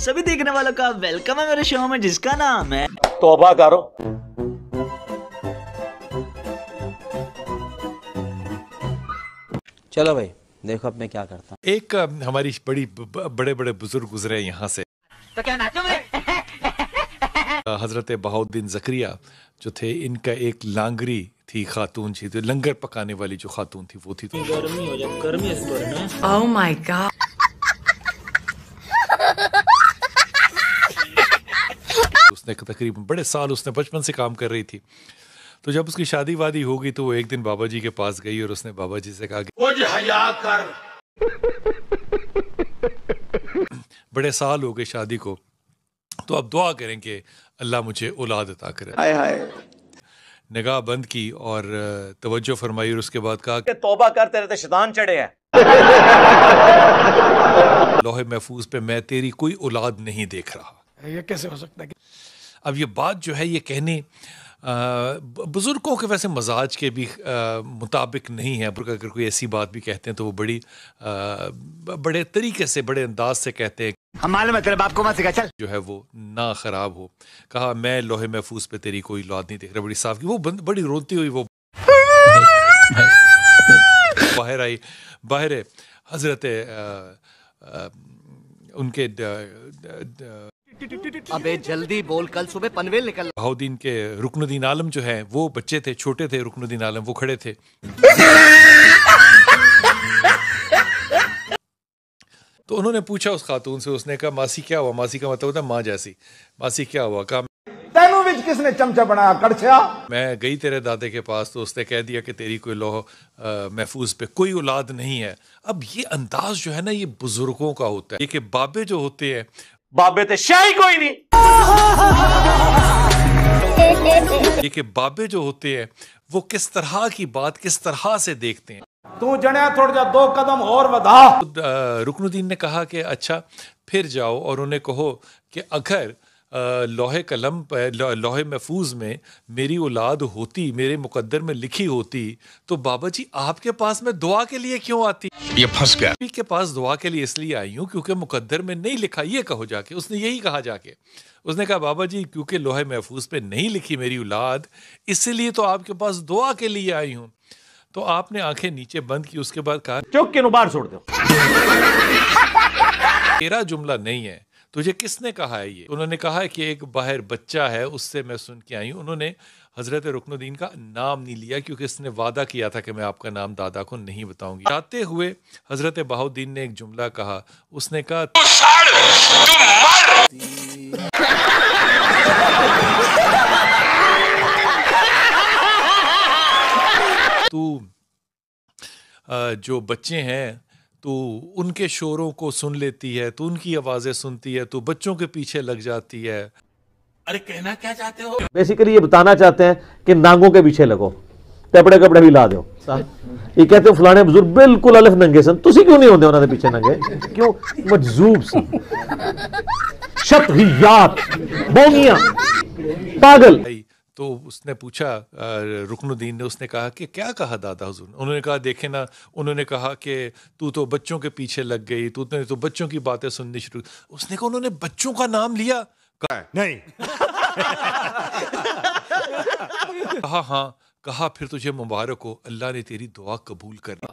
सभी देखने वालों का वेलकम है मेरे शो में जिसका नाम है तौबा करो। चलो भाई देखो अब मैं क्या करता हूँ। एक हमारी बड़े बड़े बुजुर्ग गुजरे यहाँ से, तो क्या नाचो मैं? हजरत बहाउद्दीन ज़करिया जो थे, इनका एक लांगरी थी, खातून थी, तो लंगर पकाने वाली जो खातून थी वो थी। गर्मी हो जाए, गर्मी है। Oh my God. उसने तकरीबन बड़े साल उसने बचपन से काम कर रही थी। तो जब उसकी शादी वादी हो गई तो वो एक दिन बाबा जी के पास गई और उसने बाबा जी से कहा कि हया कर। बड़े साल हो गए शादी को, तो अब दुआ करें कि अल्लाह मुझे औलाद अता करे। हाय हाय। निगाह बंद की और तवज्जो फरमाई और उसके बाद कहा कि तौबा कर, तेरे ते शैतान चढ़े हैं। लोहे महफूज पे मैं तेरी कोई औलाद नहीं देख रहा। ये कैसे हो सकता है? अब ये बात जो है ये कहने बुजुर्गों के वैसे मजाज के भी मुताबिक नहीं है। अगर कोई ऐसी बात भी कहते हैं तो वो बड़े तरीके से, बड़े अंदाज से कहते हैं। हम मालूम है तेरे बाप को मत सिखा, चल। जो है वो ना खराब हो। कहा मैं लोहे महफूज पे तेरी कोई औलाद नहीं देख रहा। बड़ी साफ की वो बड़ी रोती हुई वो बाहर आई। बाहर हजरत उनके अबे जल्दी बोल, कल सुबह पनवेल निकल। बहाउद्दीन के रुकनुद्दीन आलम जो है वो बच्चे थे, छोटे थे। रुकनुद्दीन आलम वो खड़े थे। तो उन्होंने पूछा उस खातून से, उसने कहा मासी क्या हुआ? मासी का मतलब होता है माँ जैसी। मासी क्या हुआ? कहा तेनू विच किसने चमचा बनाया कड़छा? मैं गई तेरे दादे के पास तो उसने कह दिया कि तेरी कोई लोह महफूज पे कोई औलाद नहीं है। अब ये अंदाज जो है ना ये बुजुर्गों का होता है। ये कि बाबे जो होते हैं, बाबे ते शाही कोई नहीं। ये कि बाबे जो होते हैं वो किस तरह की बात किस तरह से देखते हैं। तू जणिया थोड़ा जा 2 कदम और बढ़ा। रुकनुद्दीन ने कहा कि अच्छा फिर जाओ और उन्हें कहो कि अगर लोहे कलम लोहे महफूज में मेरी औलाद होती, मेरे मुकद्दर में लिखी होती, तो बाबा जी आपके पास मैं दुआ के लिए क्यों आती? ये फंस गया। के पास दुआ के लिए इसलिए आई हूँ क्योंकि मुकद्दर में नहीं लिखा। ये कहो जाके। उसने यही कहा जाके। उसने कहा बाबा जी क्योंकि लोहे महफूज पे नहीं लिखी मेरी औलाद, इसलिए तो आपके पास दुआ के लिए आई हूँ। तो आपने आंखें नीचे बंद की। उसके बाद कहा चुप के बाहर छोड़ दो। तेरा जुमला नहीं है, तुझे किसने कहा है ये? उन्होंने कहा है कि एक बाहर बच्चा है उससे मैं सुन के आई हूँ। उन्होंने हजरत रुकनुद्दीन का नाम नहीं लिया क्योंकि इसने वादा किया था कि मैं आपका नाम दादा को नहीं बताऊंगी। जाते हुए हजरत बहाउद्दीन ने एक जुमला कहा। उसने कहा तू जो बच्चे हैं तो उनके शोरों को सुन लेती है, तो उनकी आवाजें सुनती है, तो बच्चों के पीछे लग जाती है। अरे कहना क्या चाहते हो? बेसिकली ये बताना चाहते हैं कि नांगों के पीछे लगो, कपड़े कपड़े भी ला दो। ये कहते हो फलाने बुजुर्ग बिल्कुल अलिफ नंगे सन, तुसी क्यों नहीं होंदे उन्हां दे पीछे नंगे? क्यों? मजजूब सी, शतहियात, बोंगियां, पागल। तो उसने पूछा रुकनुद्दीन ने, उसने कहा कि क्या कहा दादा हुजूर? उन्होंने कहा देखे ना, उन्होंने कहा कि तू तो बच्चों के पीछे लग गई, तूने तो बच्चों की बातें सुननी शुरू। उसने कहा उन्होंने बच्चों का नाम लिया? नहीं। कहा हाँ। कहा फिर तुझे मुबारक हो, अल्लाह ने तेरी दुआ कबूल कर ली।